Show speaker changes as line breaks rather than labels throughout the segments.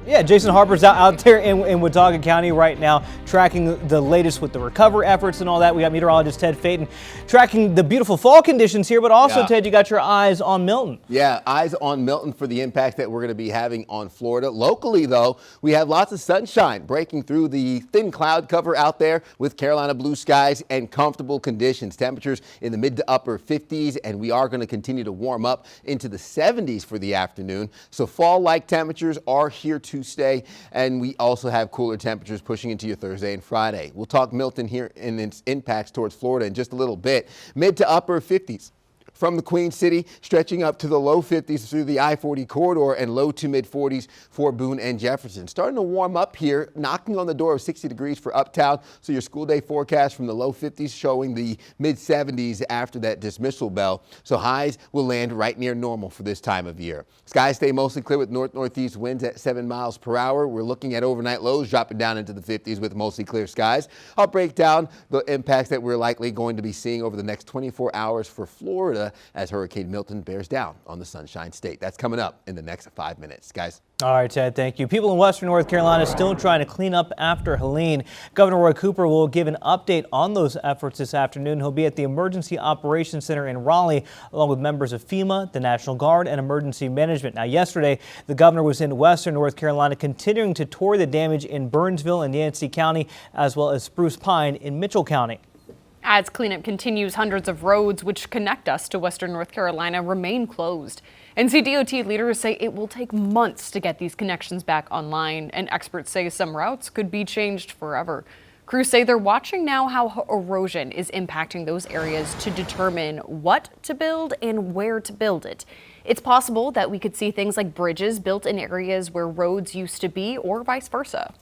Yeah, Jason Harper's out there in Watauga County right now, tracking the latest with the recovery efforts and all that. We got meteorologist Ted Phaeton tracking the beautiful fall conditions here, but also, Ted, you got your eyes on Milton.
Yeah, eyes on Milton for the impact that we're going to be having on Florida. Locally, though, we have lots of sunshine breaking through the thin cloud cover out there with Carolina blue skies and comfortable conditions. Temperatures in the mid to upper 50s, and we are going to continue to warm up into the 70s for the afternoon. So fall-like temperatures are here to stay, and we also have cooler temperatures pushing into your Thursday and Friday. We'll talk Milton here and its impacts towards Florida in just a little bit. Mid to upper 50s. From the Queen City, stretching up to the low 50s through the I-40 corridor and low to mid 40s for Boone and Jefferson. Starting to warm up here, knocking on the door of 60 degrees for uptown. So your school day forecast from the low 50s showing the mid 70s after that dismissal bell. So highs will land right near normal for this time of year. Skies stay mostly clear with north-northeast winds at 7 miles per hour. We're looking at overnight lows dropping down into the 50s with mostly clear skies. I'll break down the impacts that we're likely going to be seeing over the next 24 hours for Florida as Hurricane Milton bears down on the Sunshine State. That's coming up in the next 5 minutes, guys.
All right, Ted, thank you. People in western North Carolina still trying to clean up after Helene. Governor Roy Cooper will give an update on those efforts this afternoon. He'll be at the Emergency Operations Center in Raleigh, along with members of FEMA, the National Guard, and Emergency Management. Now, yesterday, the governor was in western North Carolina, continuing to tour the damage in Burnsville and Yancey County, as well as Spruce Pine in Mitchell County.
As cleanup continues, hundreds of roads which connect us to western North Carolina remain closed. NCDOT leaders say it will take months to get these connections back online, and experts say some routes could be changed forever. Crews say they're watching now how erosion is impacting those areas to determine what to build and where to build it. It's possible that we could see things like bridges built in areas where roads used to be, or vice versa.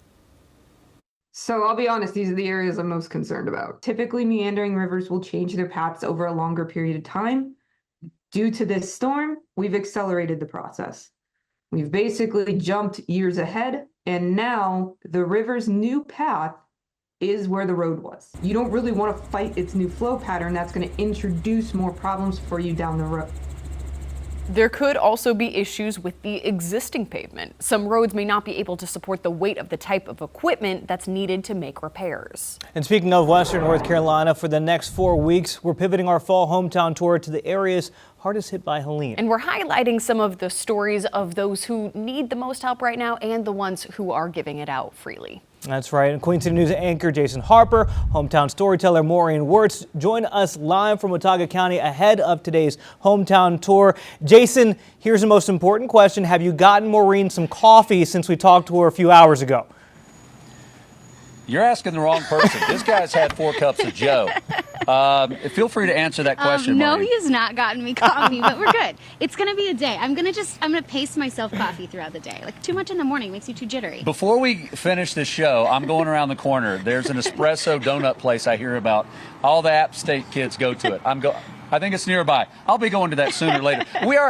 So I'll be honest, these are the areas I'm most concerned about. Typically, meandering rivers will change their paths over a longer period of time. Due to this storm, we've accelerated the process. We've basically jumped years ahead, and now the river's new path is where the road was. You don't really want to fight its new flow pattern. That's going to introduce more problems for you down the road.
There could also be issues with the existing pavement. Some roads may not be able to support the weight of the type of equipment that's needed to make repairs.
And speaking of western North Carolina, for the next 4 weeks, we're pivoting our fall hometown tour to the areas hardest hit by Helene.
And we're highlighting some of the stories of those who need the most help right now and the ones who are giving it out freely.
That's right. And Queen City News anchor Jason Harper, hometown storyteller Maureen Wirtz join us live from Watauga County ahead of today's hometown tour. Jason, here's the most important question. Have you gotten Maureen some coffee since we talked to her a few hours ago?
You're asking the wrong person. This guy's had 4 cups of Joe. Feel free to answer that question.
No,
Maureen.
he has not gotten me coffee, but we're good. It's going to be a day. I'm going to pace myself coffee throughout the day. Like, too much in the morning makes you too jittery.
Before we finish this show, I'm going around the corner. There's an espresso donut place I hear about. All the App State kids go to it. I think it's nearby. I'll be going to that sooner or later.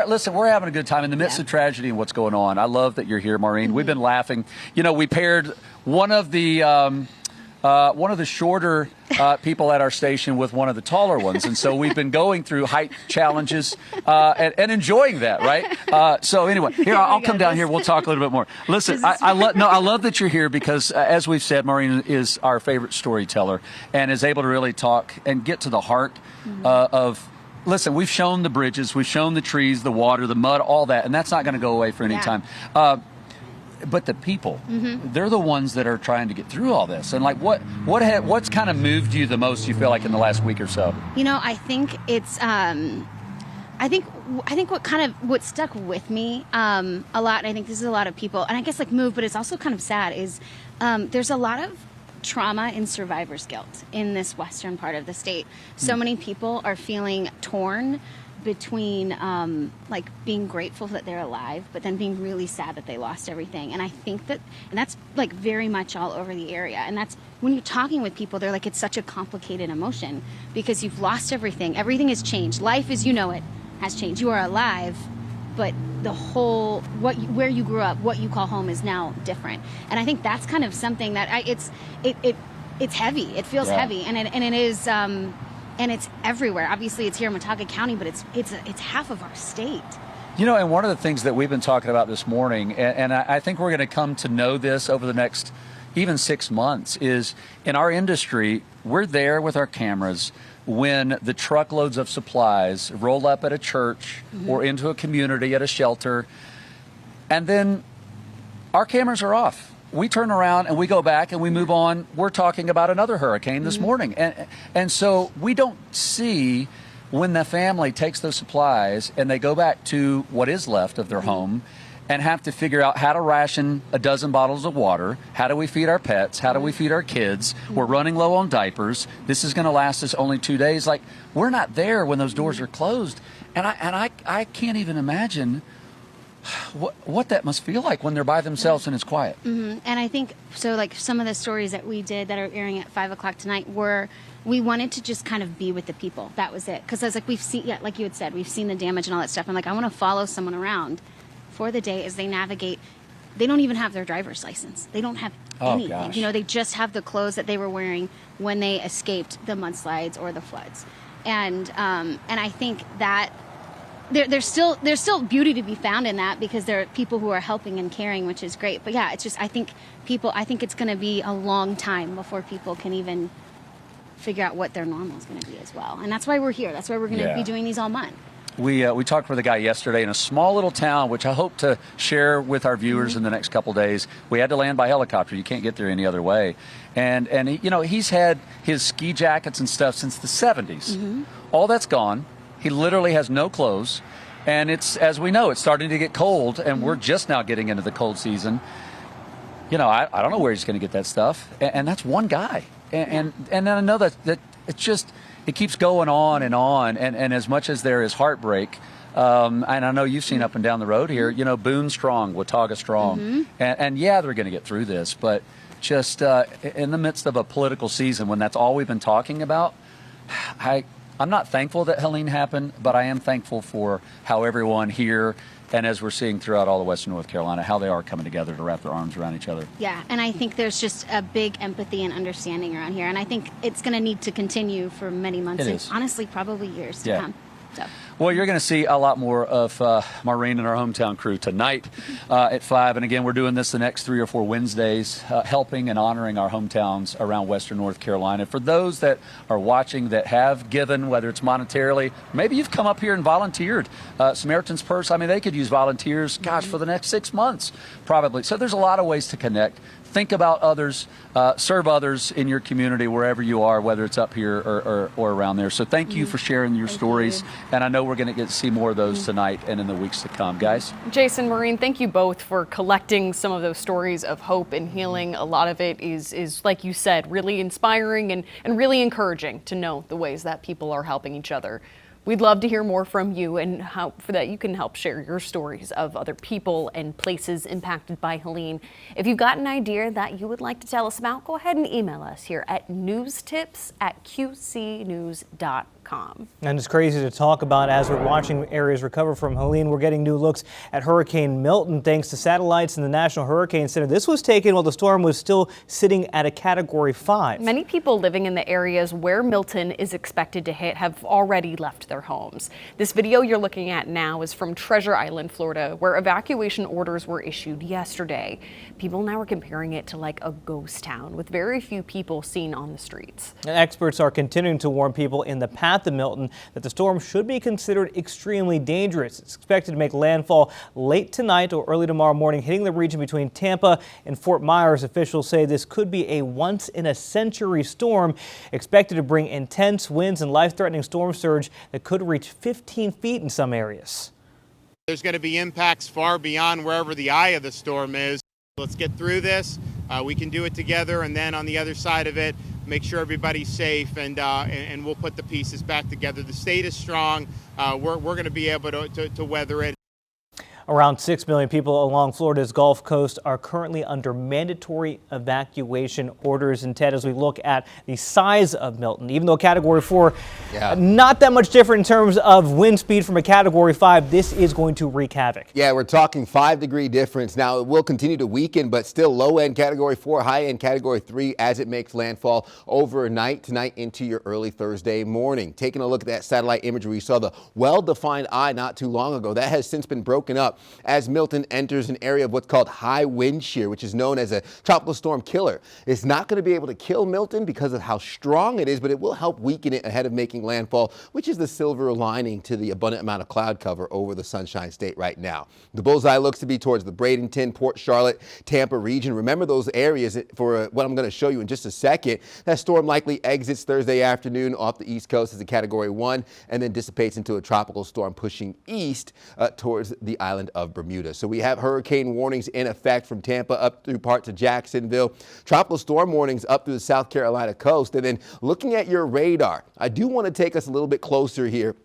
Listen, we're having a good time in the midst of tragedy and what's going on. I love that you're here, Maureen. We've been laughing. You know, we paired one of the shorter people at our station with one of the taller ones. And so we've been going through height challenges and enjoying that, right? So anyway, here, I'll come down here. We'll talk a little bit more. Listen, I love that you're here because, as we've said, Maureen is our favorite storyteller and is able to really talk and get to the heart of. Listen, we've shown the bridges, we've shown the trees, the water, the mud, all that, and that's not going to go away for any time. But the people, they're the ones that are trying to get through all this. And like, what's kind of moved you the most, you feel like, in the last week or so?
You know, I think it's, I think what stuck with me a lot, and I think this is a lot of people, and I guess like moved, but it's also kind of sad, is there's a lot of trauma and survivor's guilt in this western part of the state. So many people are feeling torn between like being grateful that they're alive, but then being really sad that they lost everything. And I think that's like very much all over the area. And that's when you're talking with people, they're like, it's such a complicated emotion because you've lost everything. Everything has changed. Life as you know it has changed. You are alive, but the whole, where you grew up, what you call home is now different. And I think that's kind of something that it's heavy. It feels heavy, and it is, and it's everywhere. Obviously, it's here in Watauga County, but it's half of our state.
You know, and one of the things that we've been talking about this morning, and I think we're going to come to know this over the next even 6 months, is in our industry, we're there with our cameras when the truckloads of supplies roll up at a church or into a community at a shelter, and then our cameras are off. We turn around and we go back and we move on. We're talking about another hurricane this morning. And so we don't see when the family takes those supplies and they go back to what is left of their home and have to figure out how to ration a dozen bottles of water. How do we feed our pets? How do we feed our kids? We're running low on diapers. This is going to last us only 2 days. Like, we're not there when those doors are closed. And I can't even imagine what that must feel like when they're by themselves and it's quiet.
And I think, so like some of the stories that we did that are airing at 5 o'clock tonight were, we wanted to just kind of be with the people. That was it. Because I was like, we've seen, yeah, like you had said, we've seen the damage and all that stuff. I'm like, I want to follow someone around for the day as they navigate. They don't even have their driver's license. They don't have anything.
Gosh.
You know, they just have the clothes that they were wearing when they escaped the mudslides or the floods. And I think that there's still beauty to be found in that, because there are people who are helping and caring, which is great. But yeah, it's just, I think it's going to be a long time before people can even figure out what their normal is going to be as well. And that's why we're here. That's why we're going to be doing these all month.
We talked with a guy yesterday in a small little town, which I hope to share with our viewers in the next couple days. We had to land by helicopter. You can't get there any other way. And he, you know, he's had his ski jackets and stuff since the 70s. All that's gone. He literally has no clothes. And it's, as we know, it's starting to get cold, and we're just now getting into the cold season. You know, I don't know where he's going to get that stuff. And that's one guy. And then I know that it's just, it keeps going on. And as much as there is heartbreak, and I know you've seen up and down the road here, you know, Boone strong, Watauga strong. And yeah, they're going to get through this. But just in the midst of a political season, when that's all we've been talking about, I'm not thankful that Helene happened, but I am thankful for how everyone here, and as we're seeing throughout all of Western North Carolina, how they are coming together to wrap their arms around each other.
Yeah, and I think there's just a big empathy and understanding around here, and I think it's going to need to continue for many months, and honestly, probably years to come. So.
Well, you're going to see a lot more of Maureen and our hometown crew tonight at 5. And again, we're doing this the next 3 or 4 Wednesdays, helping and honoring our hometowns around Western North Carolina. For those that are watching that have given, whether it's monetarily, maybe you've come up here and volunteered. Samaritan's Purse, I mean, they could use volunteers, gosh, for the next 6 months, probably. So there's a lot of ways to connect. Think about others, serve others in your community wherever you are, whether it's up here or around there. So thank you for sharing your stories. And I know we're going to get to see more of those tonight and in the weeks to come. Guys?
Jason, Maureen, thank you both for collecting some of those stories of hope and healing. A lot of it is like you said, really inspiring and really encouraging to know the ways that people are helping each other. We'd love to hear more from you, and how for that you can help share your stories of other people and places impacted by Helene. If you've got an idea that you would like to tell us about, go ahead and email us here at newstips@qcnews.com.
And it's crazy to talk about as we're watching areas recover from Helene. We're getting new looks at Hurricane Milton thanks to satellites in the National Hurricane Center. This was taken while the storm was still sitting at a Category 5.
Many people living in the areas where Milton is expected to hit have already left their homes. This video you're looking at now is from Treasure Island, Florida, where evacuation orders were issued yesterday. People now are comparing it to like a ghost town with very few people seen on the streets.
And experts are continuing to warn people in the path of Milton that the storm should be considered extremely dangerous. It's expected to make landfall late tonight or early tomorrow morning, hitting the region between Tampa and Fort Myers. Officials say this could be a once-in-a-century storm, expected to bring intense winds and life-threatening storm surge that could reach 15 feet in some areas.
There's going to be impacts far beyond wherever the eye of the storm is. Let's get through this. We can do it together, and then on the other side of it, make sure everybody's safe, and we'll put the pieces back together. The state is strong. We're going to be able to weather it.
Around 6 million people along Florida's Gulf Coast are currently under mandatory evacuation orders. And Ted, as we look at the size of Milton, even though Category 4, not that much different in terms of wind speed from a Category 5, this is going to wreak havoc.
Yeah, we're talking 5-degree difference. Now, it will continue to weaken, but still low-end Category 4, high-end Category 3 as it makes landfall overnight tonight into your early Thursday morning. Taking a look at that satellite imagery, we saw the well-defined eye not too long ago. That has since been broken up as Milton enters an area of what's called high wind shear, which is known as a tropical storm killer. It's not going to be able to kill Milton because of how strong it is, but it will help weaken it ahead of making landfall, which is the silver lining to the abundant amount of cloud cover over the Sunshine State right now. The bullseye looks to be towards the Bradenton, Port Charlotte, Tampa region. Remember those areas for what I'm going to show you in just a second. That storm likely exits Thursday afternoon off the East Coast as a Category 1 and then dissipates into a tropical storm pushing east towards the island of Bermuda. So we have hurricane warnings in effect from Tampa up through parts of Jacksonville, tropical storm warnings up through the South Carolina coast. And then looking at your radar, I do want to take us a little bit closer here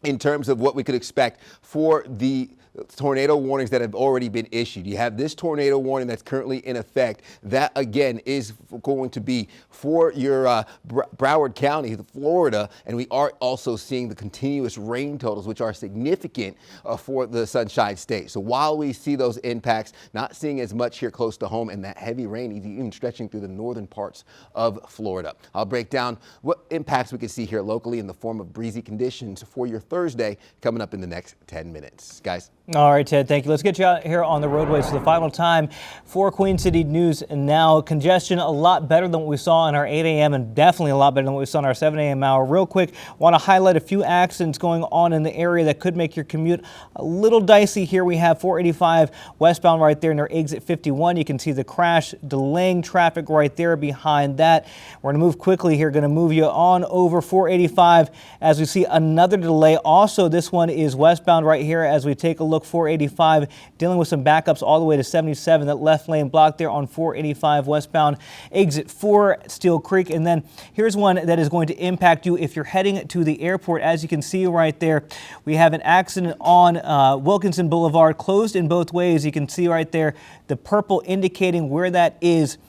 in terms of what we could expect for the tornado warnings that have already been issued. You have this tornado warning that's currently in effect. That again is going to be for your Broward County, Florida, and we are also seeing the continuous rain totals, which are significant for the Sunshine State. So while we see those impacts, not seeing as much here close to home, and that heavy rain even stretching through the northern parts of Florida. I'll break down what impacts we can see here locally in the form of breezy conditions for your Thursday coming up in the next 10 minutes. Guys.
All right, Ted, thank you. Let's get you out here on the roadways for the final time for Queen City News. And now congestion a lot better than what we saw in our 8 a.m. and definitely a lot better than what we saw in our 7 a.m. hour. Real quick, want to highlight a few accidents going on in the area that could make your commute a little dicey here. We have 485 westbound right there near exit 51. You can see the crash delaying traffic right there behind that. We're going to move quickly here, going to move you on over 485 as we see another delay. Also, this one is westbound right here as we take a look. 485 dealing with some backups all the way to 77. That left lane blocked there on 485 westbound exit 4 Steel Creek. And then here's one that is going to impact you if you're heading to the airport. As you can see right there, we have an accident on Wilkinson Boulevard, closed in both ways. You can see right there the purple indicating where that is.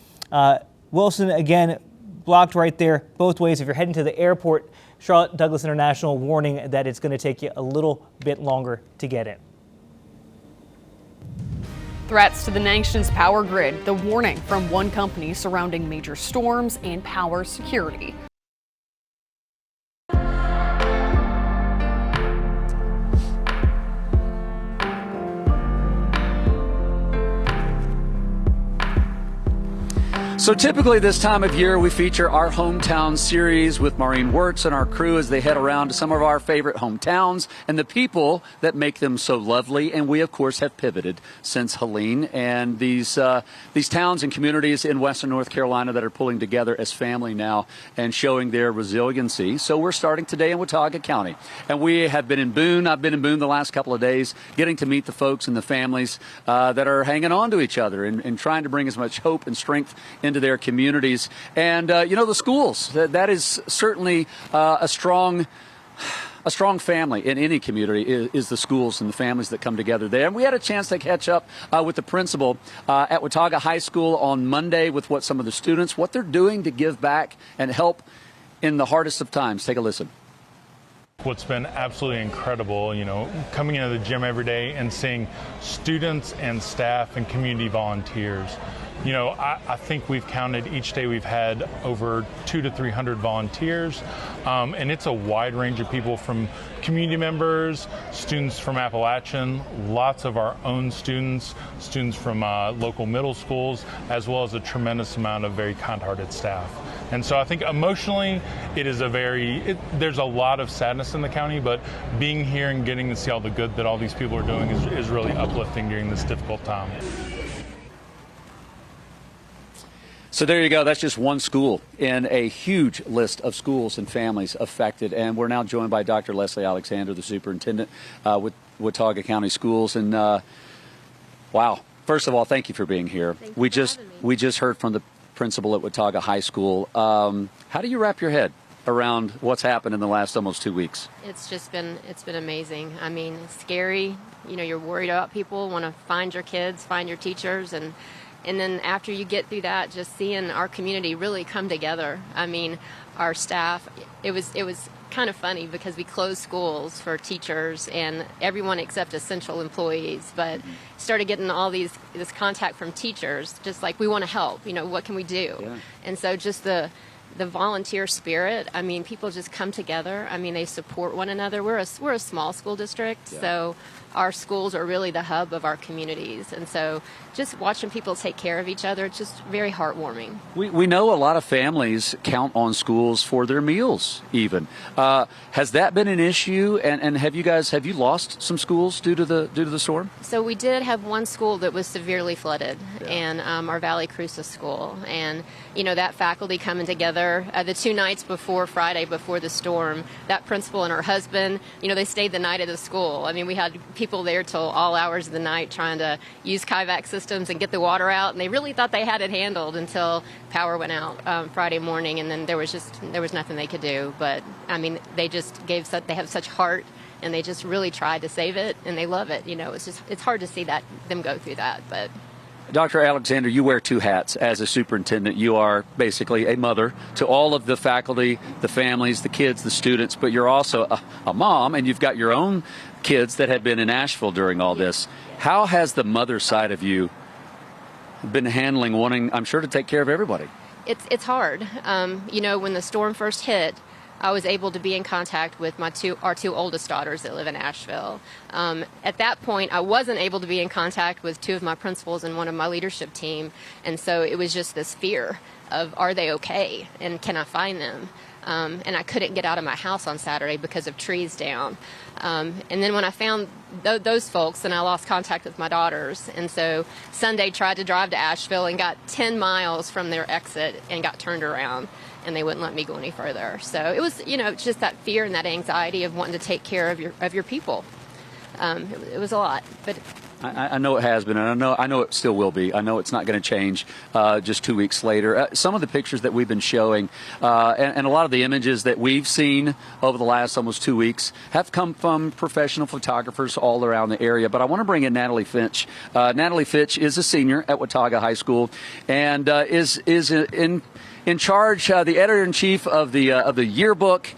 Wilson again blocked right there both ways if you're heading to the airport. Charlotte Douglas International warning that it's going to take you a little bit longer to get in.
Threats to the nation's power grid, the warning from one company surrounding major storms and power security.
So typically this time of year, we feature our hometown series with Maureen Wirtz and our crew as they head around to some of our favorite hometowns and the people that make them so lovely. And we, of course, have pivoted since Helene and these towns and communities in Western North Carolina that are pulling together as family now and showing their resiliency. So we're starting today in Watauga County. And we have been in Boone. I've been in Boone the last couple of days, getting to meet the folks and the families that are hanging on to each other and trying to bring as much hope and strength into their communities. And, the schools, that is certainly a strong family in any community is the schools and the families that come together there. And we had a chance to catch up with the principal at Watauga High School on Monday with some of the students, what they're doing to give back and help in the hardest of times. Take a listen.
What's been absolutely incredible, coming into the gym every day and seeing students and staff and community volunteers. I think we've counted each day we've had over 200 to 300 volunteers, and it's a wide range of people from community members, students from Appalachian, lots of our own students from local middle schools, as well as a tremendous amount of very kind-hearted staff. And so I think emotionally, it is there's a lot of sadness in the county, but being here and getting to see all the good that all these people are doing is really uplifting during this difficult time.
So there you go. That's just one school in a huge list of schools and families affected. And we're now joined by Dr. Leslie Alexander, the superintendent with Watauga County Schools. And wow, first of all, thank you for being here. We just heard from the principal at Watauga High School. How do you wrap your head around what's happened in the last almost 2 weeks?
It's been amazing. I mean, it's scary. You know, you're worried about people, want to find your kids, find your teachers, and then after you get through that, just seeing our community really come together. I mean, our staff, it was kind of funny because we closed schools for teachers and everyone except essential employees, but started getting all this contact from teachers, just like, we want to help, you know, what can we do? Yeah. And so just the volunteer spirit, I mean, people just come together. I mean, they support one another. We're a small school district, yeah. So our schools are really the hub of our communities. And so just watching people take care of each other, it's just very heartwarming.
We know a lot of families count on schools for their meals even. Has that been an issue? And have you lost some schools due to the storm?
So we did have one school that was severely flooded, yeah. And our Valley Cruces school. And, you know, that faculty coming together the 2 nights before Friday, before the storm, that principal and her husband, you know, they stayed the night at the school. I mean, we had people there till all hours of the night trying to use Kivak systems and get the water out, and they really thought they had it handled until power went out Friday morning, and then there was nothing they could do. But I mean, they have such heart, and they just really tried to save it, and they love it. You know, it's hard to see them go through that. But
Dr. Alexander, you wear 2 hats as a superintendent. You are basically a mother to all of the faculty, the families, the kids, the students, but you're also a mom, and you've got your own kids that have been in Asheville during all this. How has the mother side of you been handling wanting, I'm sure, to take care of everybody?
It's hard. You know, when the storm first hit, I was able to be in contact with our two oldest daughters that live in Asheville. At that point, I wasn't able to be in contact with 2 of my principals and one of my leadership team, and so it was just this fear of, are they okay, and can I find them? And I couldn't get out of my house on Saturday because of trees down. And then when I found those folks, then I lost contact with my daughters. And so Sunday tried to drive to Asheville and got 10 miles from their exit and got turned around, and they wouldn't let me go any further. So it was, you know, just that fear and that anxiety of wanting to take care of your people. It was a lot, but
I know it has been, and I know it still will be. I know it's not going to change just 2 weeks later. Some of the pictures that we've been showing and a lot of the images that we've seen over the last almost 2 weeks have come from professional photographers all around the area. But I want to bring in Natalie Finch. Natalie Finch is a senior at Watauga High School and is in charge, the editor-in-chief of the yearbook.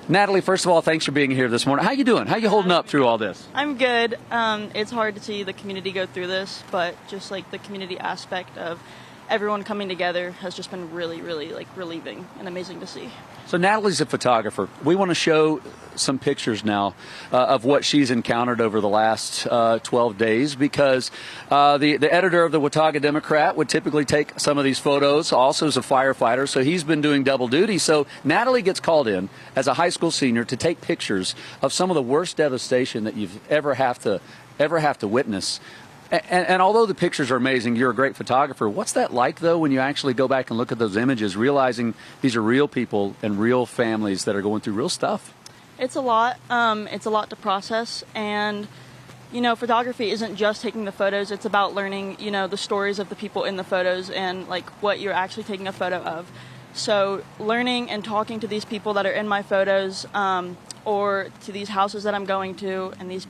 Natalie, first of all, thanks for being here this morning. How you doing? How you holding up through all this?
I'm good. It's hard to see the community go through this, but just like the community aspect of everyone coming together has just been really, really like relieving and amazing to see.
So Natalie's a photographer. We want to show some pictures now of what she's encountered over the last 12 days because the editor of the Watauga Democrat would typically take some of these photos, also as a firefighter, so he's been doing double duty. So Natalie gets called in as a high school senior to take pictures of some of the worst devastation that you've ever have to witness. And although the pictures are amazing, you're a great photographer. What's that like, though, when you actually go back and look at those images, realizing these are real people and real families that are going through real stuff?
It's a lot. It's a lot to process. And, you know, photography isn't just taking the photos. It's about learning, you know, the stories of the people in the photos and, like, what you're actually taking a photo of. So learning and talking to these people that are in my photos or to these houses that I'm going to and these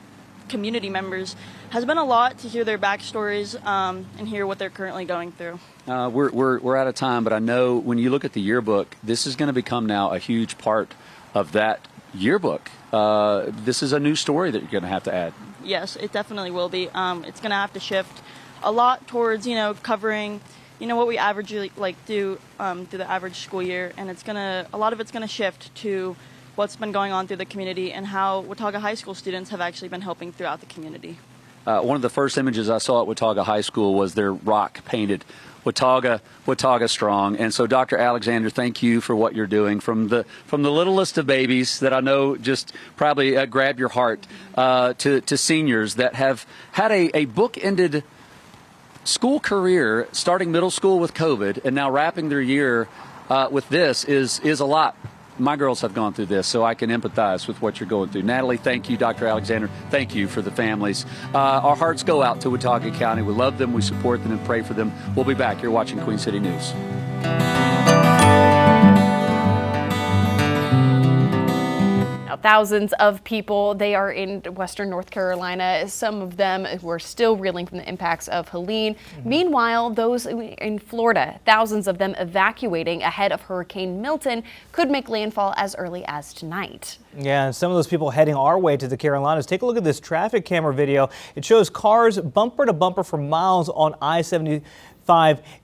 community members has been a lot to hear their backstories and hear what they're currently going through.
We're out of time, but I know when you look at the yearbook, this is going to become now a huge part of that yearbook. This is a new story that you're going to have to add.
Yes, it definitely will be. It's going to have to shift a lot towards, you know, covering, you know, what we averagely do through the average school year, and a lot of it's going to shift to what's been going on through the community and how Watauga High School students have actually been helping throughout the community.
One of the first images I saw at Watauga High School was their rock painted Watauga strong. And so, Dr. Alexander, thank you for what you're doing. From the littlest of babies that I know just probably grab your heart to seniors that have had a book-ended school career, starting middle school with COVID and now wrapping their year with this is a lot. My girls have gone through this, so I can empathize with what you're going through. Natalie, thank you. Dr. Alexander, thank you for the families. Our hearts go out to Watauga County. We love them, we support them, and pray for them. We'll be back. You're watching Queen City News.
thousands of people. They are in western North Carolina, some of them who are still reeling from the impacts of Helene. Meanwhile, those in Florida, thousands of them evacuating ahead of Hurricane Milton, could make landfall as early as tonight.
Yeah, and some of those people heading our way to the Carolinas. Take a look at this traffic camera video. It shows cars bumper to bumper for miles on I-75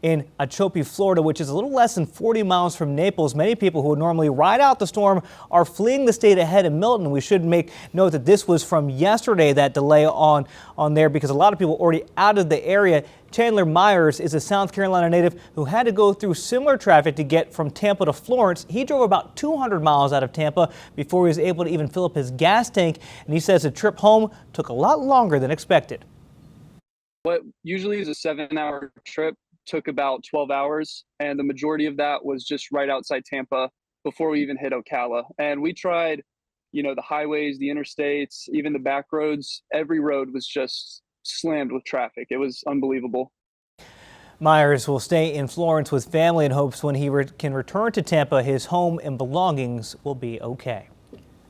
in Okeechobee, Florida, which is a little less than 40 miles from Naples. Many people who would normally ride out the storm are fleeing the state ahead of Milton. We should make note that this was from yesterday, that delay on there, because a lot of people already out of the area. Chandler Myers is a South Carolina native who had to go through similar traffic to get from Tampa to Florence. He drove about 200 miles out of Tampa before he was able to even fill up his gas tank, and he says the trip home took a lot longer than expected.
What usually is a 7-hour trip took about 12 hours, and the majority of that was just right outside Tampa before we even hit Ocala. And we tried, the highways, the interstates, even the back roads. Every road was just slammed with traffic. It was unbelievable.
Myers will stay in Florence with family and hopes when he can return to Tampa, his home and belongings will be okay.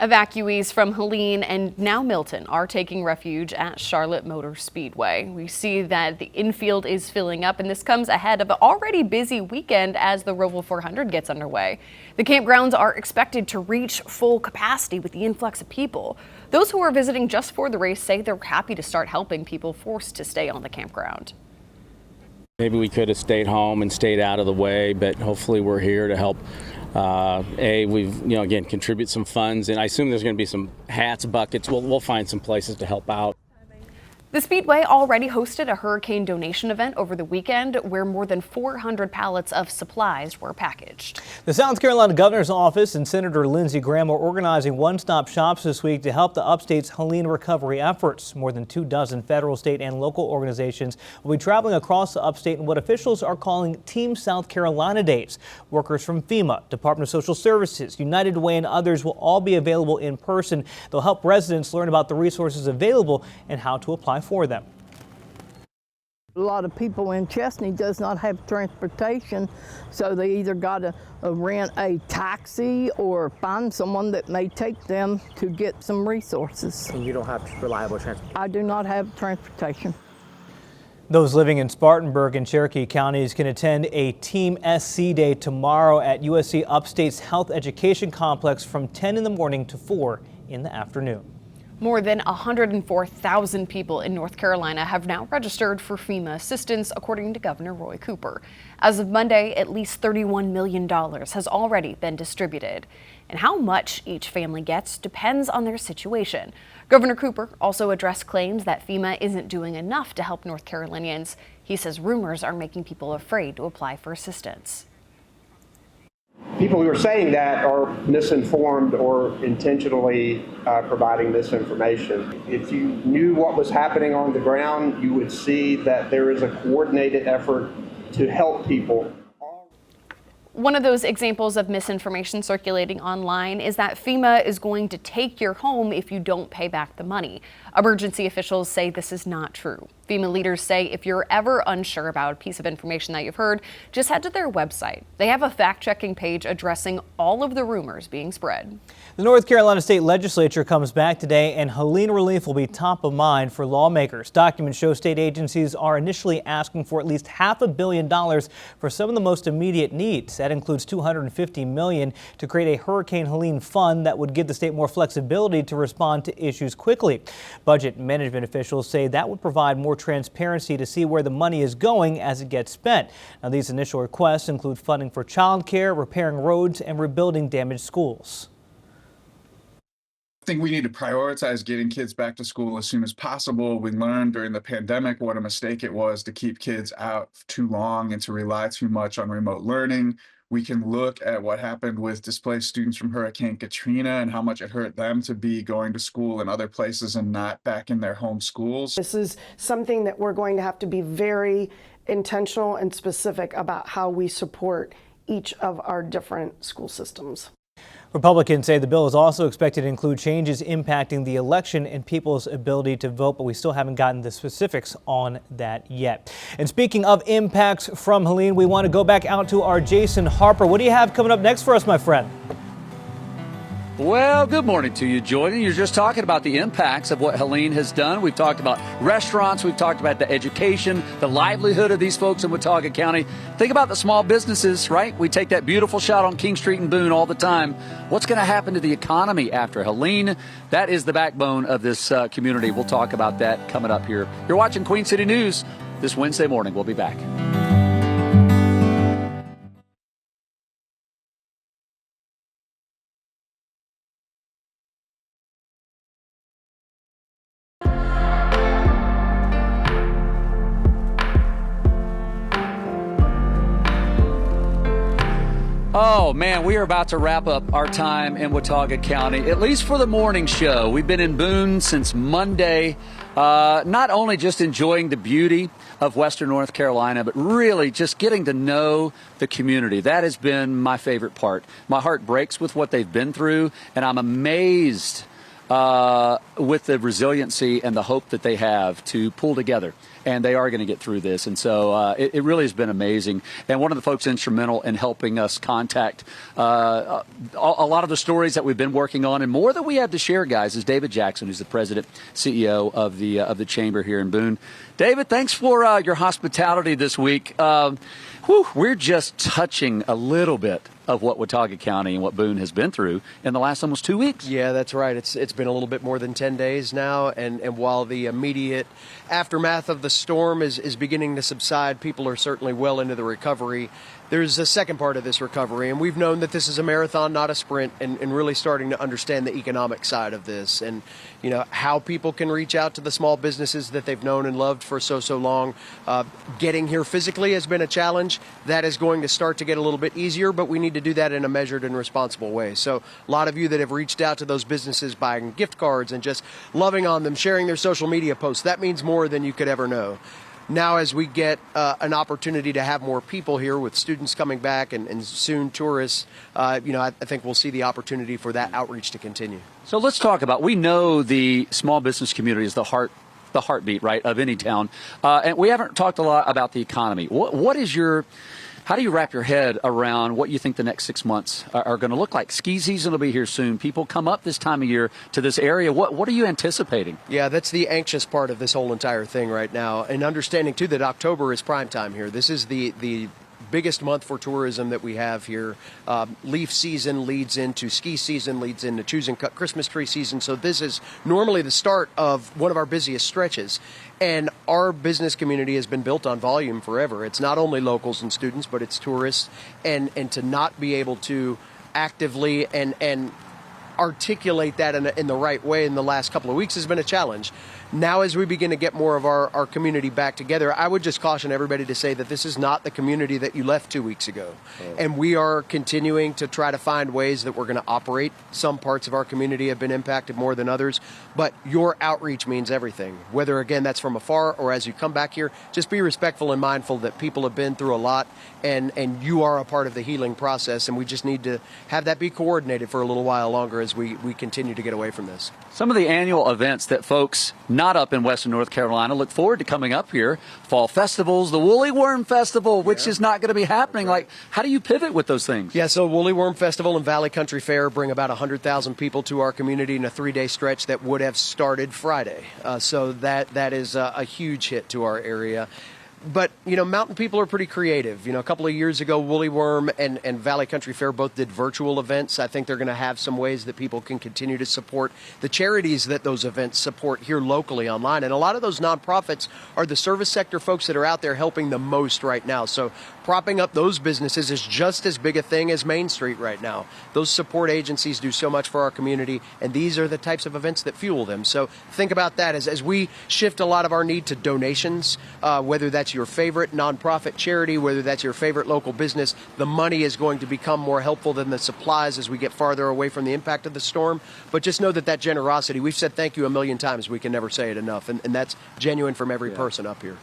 Evacuees from Helene and now Milton are taking refuge at Charlotte Motor Speedway. We see that the infield is filling up, and this comes ahead of an already busy weekend as the Roval 400 gets underway. The campgrounds are expected to reach full capacity with the influx of people. Those who are visiting just for the race say they're happy to start helping people forced to stay on the campground.
Maybe we could have stayed home and stayed out of the way, but hopefully we're here to help. We've, again, contribute some funds, and I assume there's going to be some hats, buckets. We'll find some places to help out.
The Speedway already hosted a hurricane donation event over the weekend where more than 400 pallets of supplies were packaged.
The South Carolina Governor's Office and Senator Lindsey Graham are organizing one-stop shops this week to help the upstate's Helene Recovery efforts. More than 24 federal, state, and local organizations will be traveling across the upstate in what officials are calling Team South Carolina Days. Workers from FEMA, Department of Social Services, United Way, and others will all be available in person. They'll help residents learn about the resources available and how to apply for them.
A lot of people in Chesney does not have transportation, so they either got to rent a taxi or find someone that may take them to get some resources.
And you don't have reliable transportation?
I do not have transportation.
Those living in Spartanburg and Cherokee counties can attend a Team SC Day tomorrow at USC Upstate's Health Education Complex from 10 in the morning to 4 in the afternoon.
More than 104,000 people in North Carolina have now registered for FEMA assistance, according to Governor Roy Cooper. As of Monday, at least $31 million has already been distributed. And how much each family gets depends on their situation. Governor Cooper also addressed claims that FEMA isn't doing enough to help North Carolinians. He says rumors are making people afraid to apply for assistance.
People who are saying that are misinformed or intentionally providing misinformation. If you knew what was happening on the ground, you would see that there is a coordinated effort to help people.
One of those examples of misinformation circulating online is that FEMA is going to take your home if you don't pay back the money. Emergency officials say this is not true. FEMA leaders say if you're ever unsure about a piece of information that you've heard, just head to their website. They have a fact-checking page addressing all of the rumors being spread.
The North Carolina State Legislature comes back today, and Helene relief will be top of mind for lawmakers. Documents show state agencies are initially asking for at least $500 million for some of the most immediate needs. That includes $250 million to create a Hurricane Helene fund that would give the state more flexibility to respond to issues quickly. Budget management officials say that would provide more transparency to see where the money is going as it gets spent. Now, these initial requests include funding for child care, repairing roads, and rebuilding damaged schools.
I think we need to prioritize getting kids back to school as soon as possible. We learned during the pandemic what a mistake it was to keep kids out too long and to rely too much on remote learning. We can look at what happened with displaced students from Hurricane Katrina and how much it hurt them to be going to school in other places and not back in their home schools.
This is something that we're going to have to be very intentional and specific about how we support each of our different school systems.
Republicans say the bill is also expected to include changes impacting the election and people's ability to vote, but we still haven't gotten the specifics on that yet. And speaking of impacts from Helene, we want to go back out to our Jason Harper. What do you have coming up next for us, my friend?
Well, good morning to you, Jordan. You're just talking about the impacts of what Helene has done. We've talked about restaurants. We've talked about the education, the livelihood of these folks in Watauga County. Think about the small businesses, right? We take that beautiful shot on King Street and Boone all the time. What's going to happen to the economy after Helene? That is the backbone of this community. We'll talk about that coming up here. You're watching Queen City News this Wednesday morning. We'll be back. Oh, man, we are about to wrap up our time in Watauga County, at least for the morning show. We've been in Boone since Monday, not only just enjoying the beauty of Western North Carolina, but really just getting to know the community. That has been my favorite part. My heart breaks with what they've been through, and I'm amazed with the resiliency and the hope that they have to pull together. And they are going to get through this. And so it really has been amazing. And one of the folks instrumental in helping us contact a lot of the stories that we've been working on and more that we have to share, guys, is David Jackson, who's the president, CEO of the chamber here in Boone. David, thanks for your hospitality this week. We're just touching a little bit of what Watauga County and what Boone has been through in the last almost 2 weeks.
Yeah, that's right. It's been a little bit more than 10 days now, and while the immediate aftermath of the storm is beginning to subside, people are certainly well into the recovery. There's a second part of this recovery, and we've known that this is a marathon, not a sprint, and really starting to understand the economic side of this and, you know, how people can reach out to the small businesses that they've known and loved for so long. Getting here physically has been a challenge. That is going to start to get a little bit easier, but we need to do that in a measured and responsible way. So a lot of you that have reached out to those businesses buying gift cards and just loving on them, sharing their social media posts, that means more than you could ever know. Now, as we get an opportunity to have more people here with students coming back and soon tourists, I think we'll see the opportunity for that outreach to continue.
So let's talk about, we know the small business community is the heartbeat, right, of any town. And we haven't talked a lot about the economy. How do you wrap your head around what you think the next 6 months are going to look like? Ski season will be here soon. People come up this time of year to this area. What are you anticipating?
Yeah, that's the anxious part of this whole entire thing right now. And understanding, too, that October is prime time here. This is the biggest month for tourism that we have here. Leaf season leads into ski season, leads into choose and cut Christmas tree season. So this is normally the start of one of our busiest stretches. And our business community has been built on volume forever. It's not only locals and students, but it's tourists. And to not be able to actively and articulate that in the right way in the last couple of weeks has been a challenge. Now, as we begin to get more of our community back together, I would just caution everybody to say that this is not the community that you left 2 weeks ago. Oh. And we are continuing to try to find ways that we're going to operate. Some parts of our community have been impacted more than others, but your outreach means everything. Whether, again, that's from afar or as you come back here, just be respectful and mindful that people have been through a lot and you are a part of the healing process, and we just need to have that be coordinated for a little while longer as we continue to get away from this.
Some of the annual events that folks not up in Western North Carolina look forward to coming up here, fall festivals, the Woolly Worm Festival, which is not going to be happening. Right. Like, how do you pivot with those things?
Yeah, so Woolly Worm Festival and Valley Country Fair bring about 100,000 people to our community in a 3-day stretch that would have started Friday. So that is a huge hit to our area. But, mountain people are pretty creative. A couple of years ago, Woolly Worm and Valley Country Fair both did virtual events. I think they're going to have some ways that people can continue to support the charities that those events support here locally online. And a lot of those nonprofits are the service sector folks that are out there helping the most right now. So propping up those businesses is just as big a thing as Main Street right now. Those support agencies do so much for our community, and these are the types of events that fuel them. So think about that as we shift a lot of our need to donations, whether that's your favorite nonprofit charity, whether that's your favorite local business, the money is going to become more helpful than the supplies as we get farther away from the impact of the storm. But just know that generosity, we've said thank you a million times, we can never say it enough, and that's genuine from every person up here.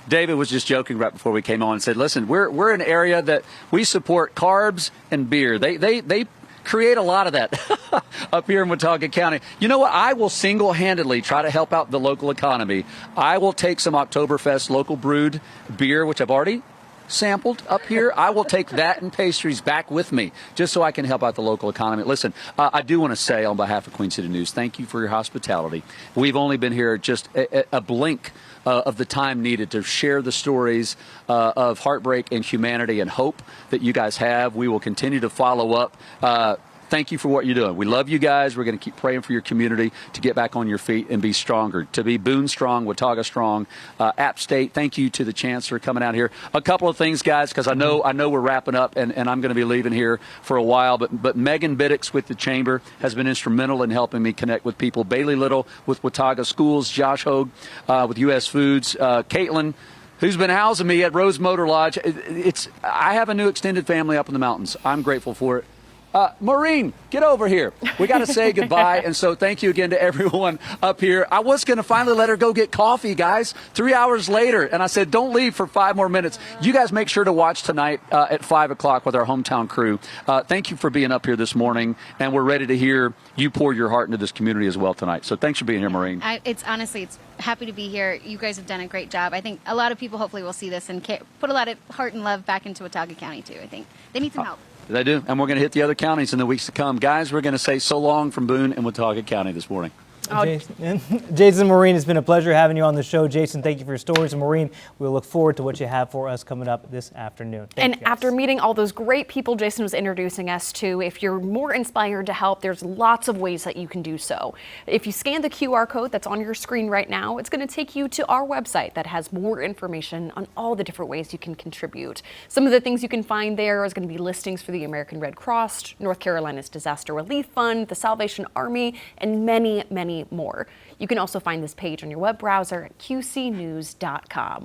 David was just joking right before we came on and said, listen, we're an area that we support carbs and beer. They create a lot of that up here in Watauga County. You know what? I will single-handedly try to help out the local economy. I will take some Oktoberfest local brewed beer, which I've already sampled up here, I will take that and pastries back with me just so I can help out the local economy. Listen, I do want to say on behalf of Queen City News, thank you for your hospitality. We've only been here just a blink of the time needed to share the stories of heartbreak and humanity and hope that you guys have. We will continue to follow up. Thank you for what you're doing. We love you guys. We're going to keep praying for your community to get back on your feet and be stronger, to be Boone strong, Watauga strong. App State, thank you to the Chancellor coming out here. A couple of things, guys, because I know we're wrapping up and I'm going to be leaving here for a while. But Megan Biddix with the Chamber has been instrumental in helping me connect with people. Bailey Little with Watauga Schools, Josh Hogue with U.S. Foods, Caitlin, who's been housing me at Rose Motor Lodge. I have a new extended family up in the mountains. I'm grateful for it. Maureen, get over here. We got to say goodbye. And so thank you again to everyone up here. I was going to finally let her go get coffee, guys, 3 hours later. And I said, don't leave for 5 more minutes. You guys make sure to watch tonight at 5 o'clock with our hometown crew. Thank you for being up here this morning. And we're ready to hear you pour your heart into this community as well tonight. So thanks for being here, Maureen.
It's happy to be here. You guys have done a great job. I think a lot of people hopefully will see this and put a lot of heart and love back into Watauga County, too. I think they need some help.
They do, and we're going to hit the other counties in the weeks to come. Guys, we're going to say so long from Boone and Watauga County this morning.
Jason, Maureen, it's been a pleasure having you on the show. Jason, thank you for your stories. And Maureen, we'll look forward to what you have for us coming up this afternoon.
And after meeting all those great people Jason was introducing us to, if you're more inspired to help, there's lots of ways that you can do so. If you scan the QR code that's on your screen right now, it's going to take you to our website that has more information on all the different ways you can contribute. Some of the things you can find there is going to be listings for the American Red Cross, North Carolina's Disaster Relief Fund, the Salvation Army, and many, many more. You can also find this page on your web browser at qcnews.com.